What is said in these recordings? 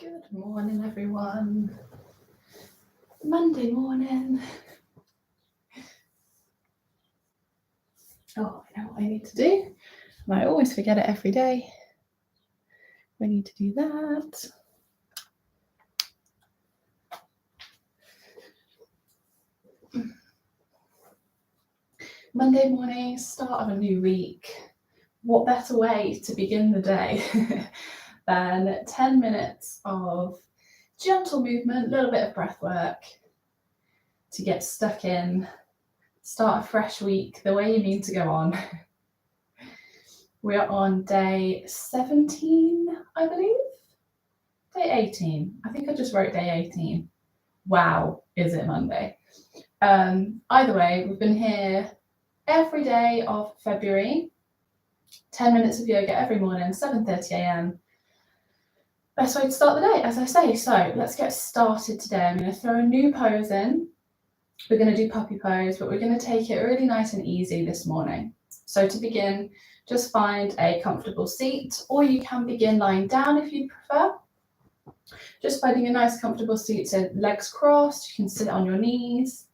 Good morning, everyone. Monday morning. Oh, I know what I need to do. And I always forget it every day. We need to do that. Monday morning, start of a new week. What better way to begin the day than 10 minutes of gentle movement, a little bit of breath work to get stuck in, start a fresh week the way you mean to go on. We're on day 17, I believe. Day 18. I think I just wrote day 18. Wow, is it Monday? Either way, we've been here every day of February. 10 minutes of yoga every morning, 7:30 a.m. Best way to start the day, as I say. So let's get started today. I'm going to throw a new pose in. We're going to do puppy pose, but we're going to take it really nice and easy this morning. So to begin, just find a comfortable seat, or you can begin lying down if you prefer. Just finding a nice comfortable seat, so legs crossed, you can sit on your knees.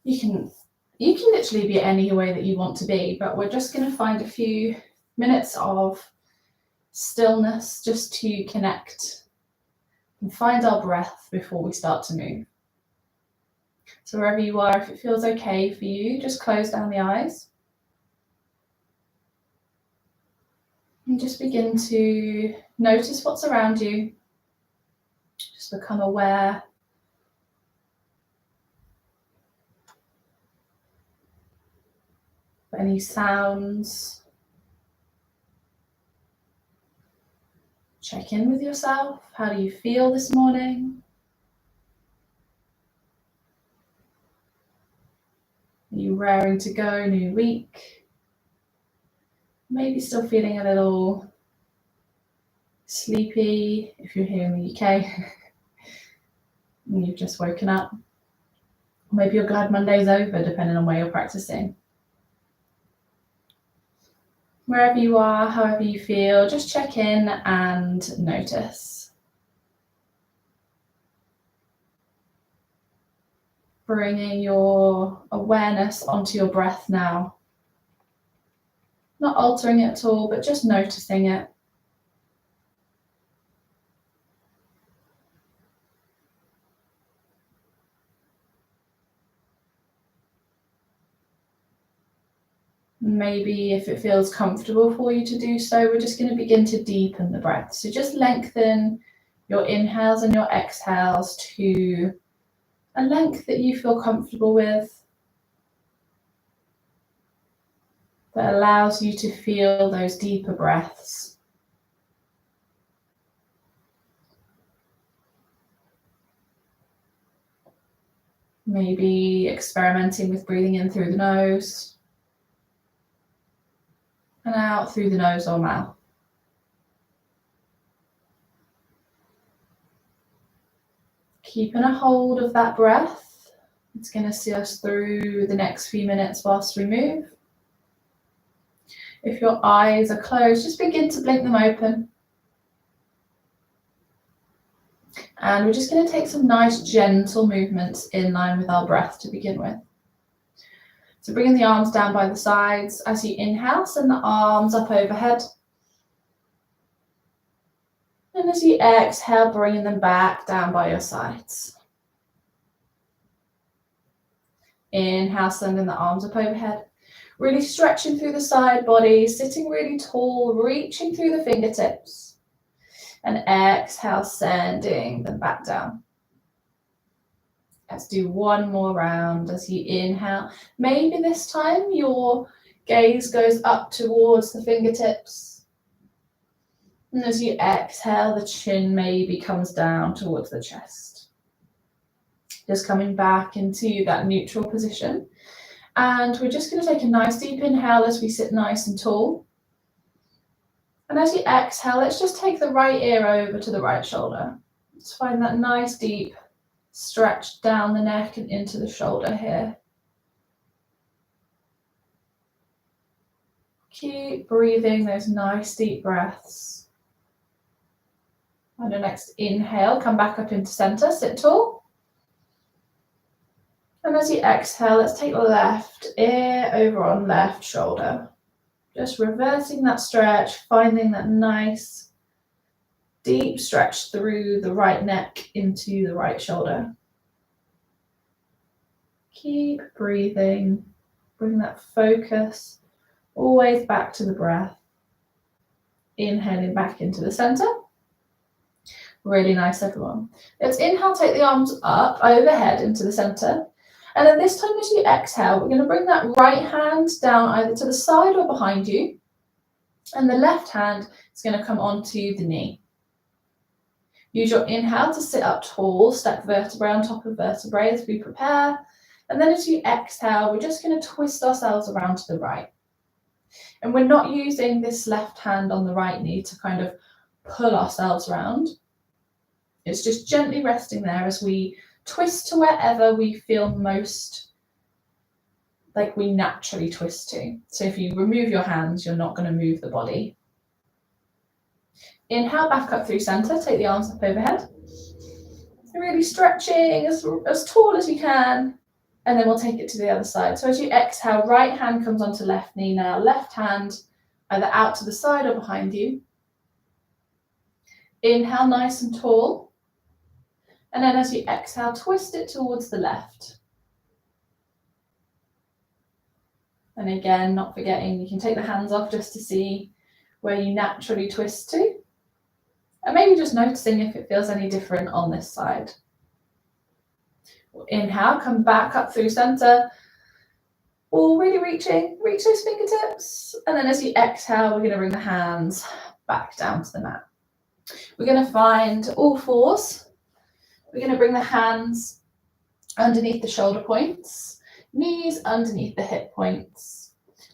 You can literally be any way that you want to be, but we're just going to find a few minutes of stillness just to connect and find our breath before we start to move. So wherever you are, if it feels okay for you, just close down the eyes. And just begin to notice what's around you. Just become aware of any sounds. Check in with yourself. How do you feel this morning? Are you raring to go, new week? Maybe still feeling a little sleepy if you're here in the UK and you've just woken up. Maybe you're glad Monday's over, depending on where you're practicing. Wherever you are, however you feel, just check in and notice. Bringing your awareness onto your breath now. Not altering it at all, but just noticing it. Maybe if it feels comfortable for you to do so, we're just going to begin to deepen the breath. So just lengthen your inhales and your exhales to a length that you feel comfortable with, that allows you to feel those deeper breaths. Maybe experimenting with breathing in through the nose and out through the nose or mouth. Keeping a hold of that breath. It's going to see us through the next few minutes whilst we move. If your eyes are closed, just begin to blink them open. And we're just going to take some nice gentle movements in line with our breath to begin with. So bringing the arms down by the sides. As you inhale, send the arms up overhead. And as you exhale, bringing them back down by your sides. Inhale, sending the arms up overhead. Really stretching through the side body, sitting really tall, reaching through the fingertips. And exhale, sending them back down. Let's do one more round as you inhale. Maybe this time your gaze goes up towards the fingertips. And as you exhale, the chin maybe comes down towards the chest. Just coming back into that neutral position. And we're just going to take a nice deep inhale as we sit nice and tall. And as you exhale, let's just take the right ear over to the right shoulder. Let's find that nice deep stretch down the neck and into the shoulder here. Keep breathing those nice deep breaths. On your next inhale, come back up into center, sit tall. And as you exhale, let's take the left ear over on left shoulder. Just reversing that stretch, finding that nice deep stretch through the right neck into the right shoulder. Keep breathing, bring that focus always back to the breath. Inhaling back into the center. Really nice, everyone. Let's inhale, take the arms up overhead into the center. And then this time as you exhale, we're going to bring that right hand down either to the side or behind you. And the left hand is going to come onto the knee. Use your inhale to sit up tall, stack vertebrae on top of vertebrae as we prepare. And then as you exhale, we're just going to twist ourselves around to the right. And we're not using this left hand on the right knee to kind of pull ourselves around. It's just gently resting there as we twist to wherever we feel most like we naturally twist to. So if you remove your hands, you're not going to move the body. Inhale back up through center, take the arms up overhead. Really stretching as tall as you can. And then we'll take it to the other side. So as you exhale, right hand comes onto left knee now. Left hand either out to the side or behind you. Inhale nice and tall. And then as you exhale, twist it towards the left. And again, not forgetting, you can take the hands off just to see where you naturally twist to. And maybe just noticing if it feels any different on this side. Inhale, come back up through center. All really reach those fingertips. And then as you exhale, we're going to bring the hands back down to the mat. We're going to find all fours. We're going to bring the hands underneath the shoulder points, knees underneath the hip points.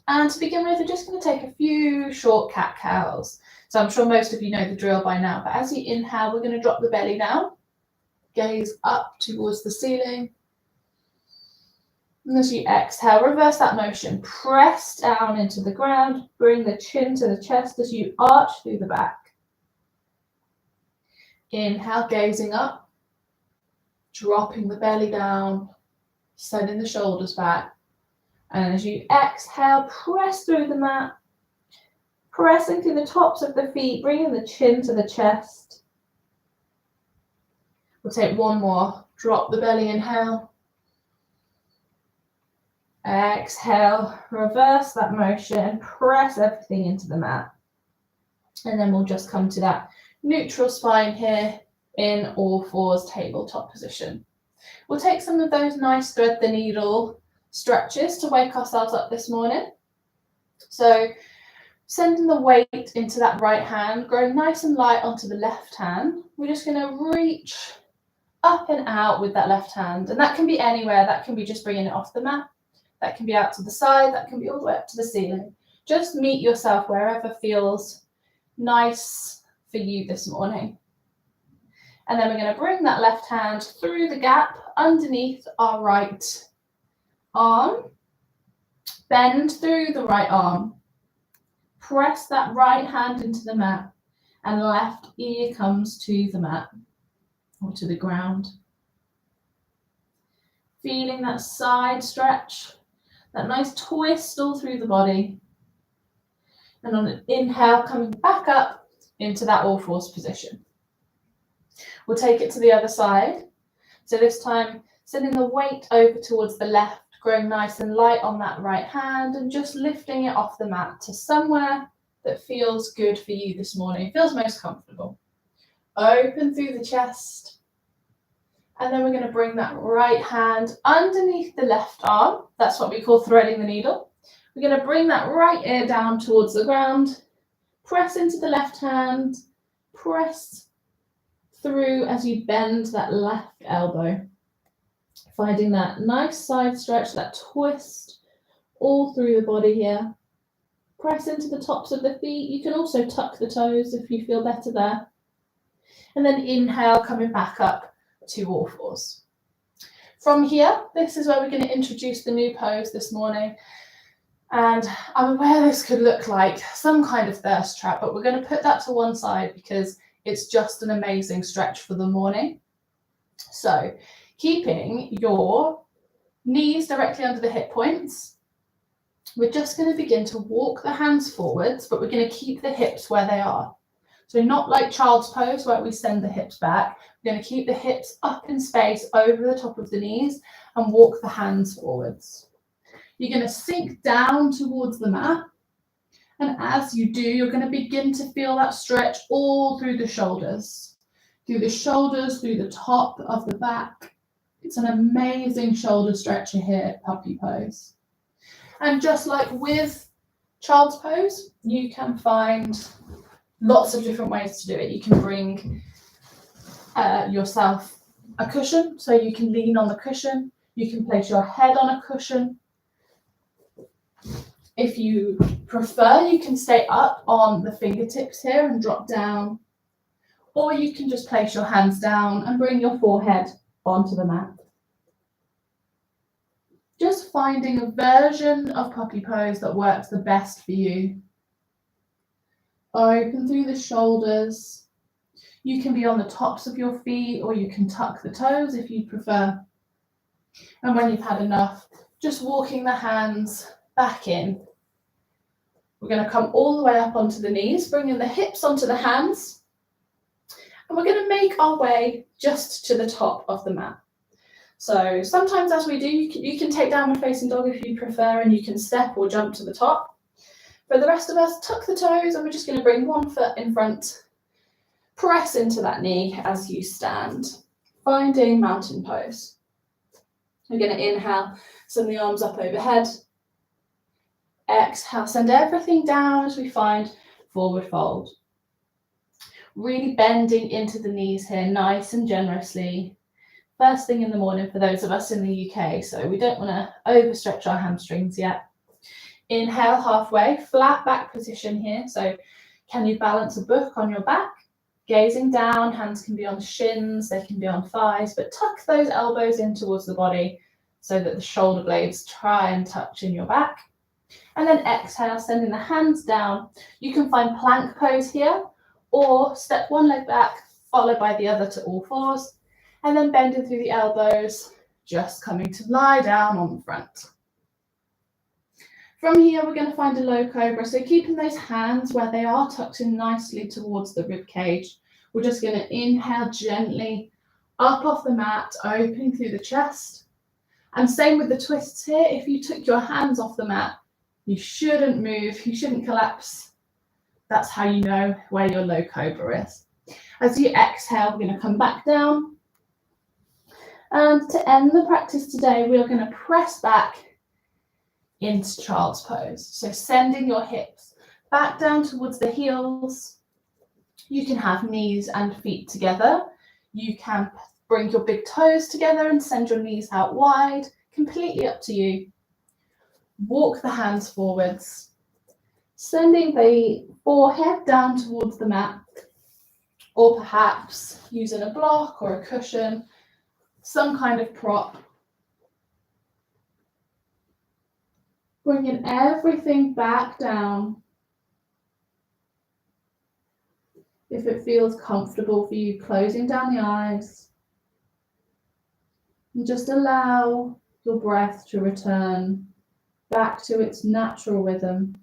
And to begin with, we're just going to take a few short cat-cows. So I'm sure most of you know the drill by now, but as you inhale, we're going to drop the belly down, gaze up towards the ceiling. And as you exhale, reverse that motion, press down into the ground, bring the chin to the chest as you arch through the back. Inhale, gazing up. Dropping the belly down, sending the shoulders back. And as you exhale, press through the mat, pressing through the tops of the feet, bringing the chin to the chest. We'll take one more. Drop the belly, inhale. Exhale, reverse that motion, press everything into the mat. And then we'll just come to that neutral spine here. In all fours, tabletop position. We'll take some of those nice thread the needle stretches to wake ourselves up this morning. So sending the weight into that right hand, growing nice and light onto the left hand. We're just going to reach up and out with that left hand. And that can be anywhere. That can be just bringing it off the mat. That can be out to the side. That can be all the way up to the ceiling. Just meet yourself wherever feels nice for you this morning. And then we're going to bring that left hand through the gap underneath our right arm. Bend through the right arm. Press that right hand into the mat. And left ear comes to the mat or to the ground. Feeling that side stretch, that nice twist all through the body. And on an inhale, coming back up into that all fours position. We'll take it to the other side. So this time, sending the weight over towards the left, growing nice and light on that right hand, and just lifting it off the mat to somewhere that feels good for you this morning, feels most comfortable. Open through the chest. And then we're going to bring that right hand underneath the left arm. That's what we call threading the needle. We're going to bring that right ear down towards the ground. Press into the left hand. Press through as you bend that left elbow, finding that nice side stretch, that twist all through the body here. Press into the tops of the feet. You can also tuck the toes if you feel better there. And then inhale, coming back up to all fours. From here, this is where we're going to introduce the new pose this morning. And I'm aware this could look like some kind of thirst trap, but we're going to put that to one side because It's just an amazing stretch for the morning. So keeping your knees directly under the hip points, we're just going to begin to walk the hands forwards, but we're going to keep the hips where they are. So not like child's pose where we send the hips back. We're going to keep the hips up in space over the top of the knees and walk the hands forwards. You're going to sink down towards the mat. And as you do, you're going to begin to feel that stretch all through the shoulders, through the top of the back. It's an amazing shoulder stretcher here, puppy pose. And just like with child's pose, you can find lots of different ways to do it. You can bring yourself a cushion, so you can lean on the cushion. You can place your head on a cushion. If you prefer, you can stay up on the fingertips here and drop down, or you can just place your hands down and bring your forehead onto the mat. Just finding a version of puppy pose that works the best for you. Open through the shoulders. You can be on the tops of your feet, or you can tuck the toes if you prefer. And when you've had enough, just walking the hands back in. We're going to come all the way up onto the knees, bringing the hips onto the hands. And we're going to make our way just to the top of the mat. So sometimes as we do, you can take downward facing dog if you prefer, and you can step or jump to the top. For the rest of us, tuck the toes, and we're just going to bring one foot in front. Press into that knee as you stand, finding mountain pose. We're going to inhale, send the arms up overhead. Exhale, send everything down as we find forward fold. Really bending into the knees here, nice and generously. First thing in the morning for those of us in the UK, so we don't want to overstretch our hamstrings yet. Inhale halfway, flat back position here. So can you balance a book on your back? Gazing down, hands can be on shins, they can be on thighs, but tuck those elbows in towards the body so that the shoulder blades try and touch in your back. And then exhale, sending the hands down. You can find plank pose here, or step one leg back, followed by the other to all fours, and then bending through the elbows, just coming to lie down on the front. From here, we're going to find a low cobra. So keeping those hands where they are, tucked in nicely towards the rib cage. We're just going to inhale gently up off the mat, opening through the chest. And same with the twists here. If you took your hands off the mat, you shouldn't move, you shouldn't collapse. That's how you know where your low cobra is. As you exhale, we're going to come back down. And to end the practice today, we're going to press back into child's pose. So sending your hips back down towards the heels. You can have knees and feet together. You can bring your big toes together and send your knees out wide. Completely up to you. Walk the hands forwards, sending the forehead down towards the mat, or perhaps using a block or a cushion, some kind of prop. Bringing everything back down. If it feels comfortable for you, closing down the eyes. And just allow your breath to return back to its natural rhythm.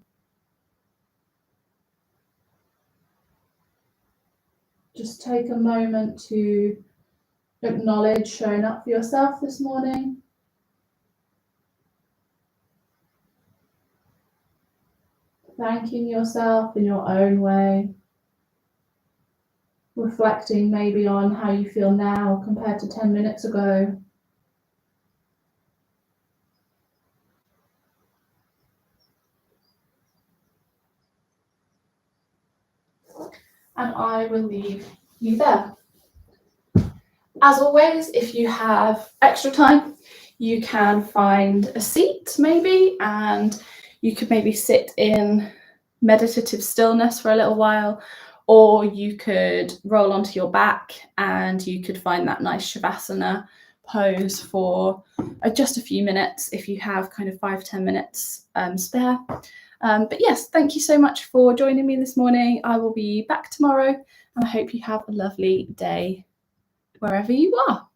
Just take a moment to acknowledge showing up for yourself this morning. Thanking yourself in your own way. Reflecting maybe on how you feel now compared to 10 minutes ago. And I will leave you there. As always, if you have extra time, you can find a seat maybe, and you could maybe sit in meditative stillness for a little while, or you could roll onto your back and you could find that nice Shavasana pose for just a few minutes if you have kind of 5-10 minutes spare. But yes, thank you so much for joining me this morning. I will be back tomorrow, and I hope you have a lovely day wherever you are.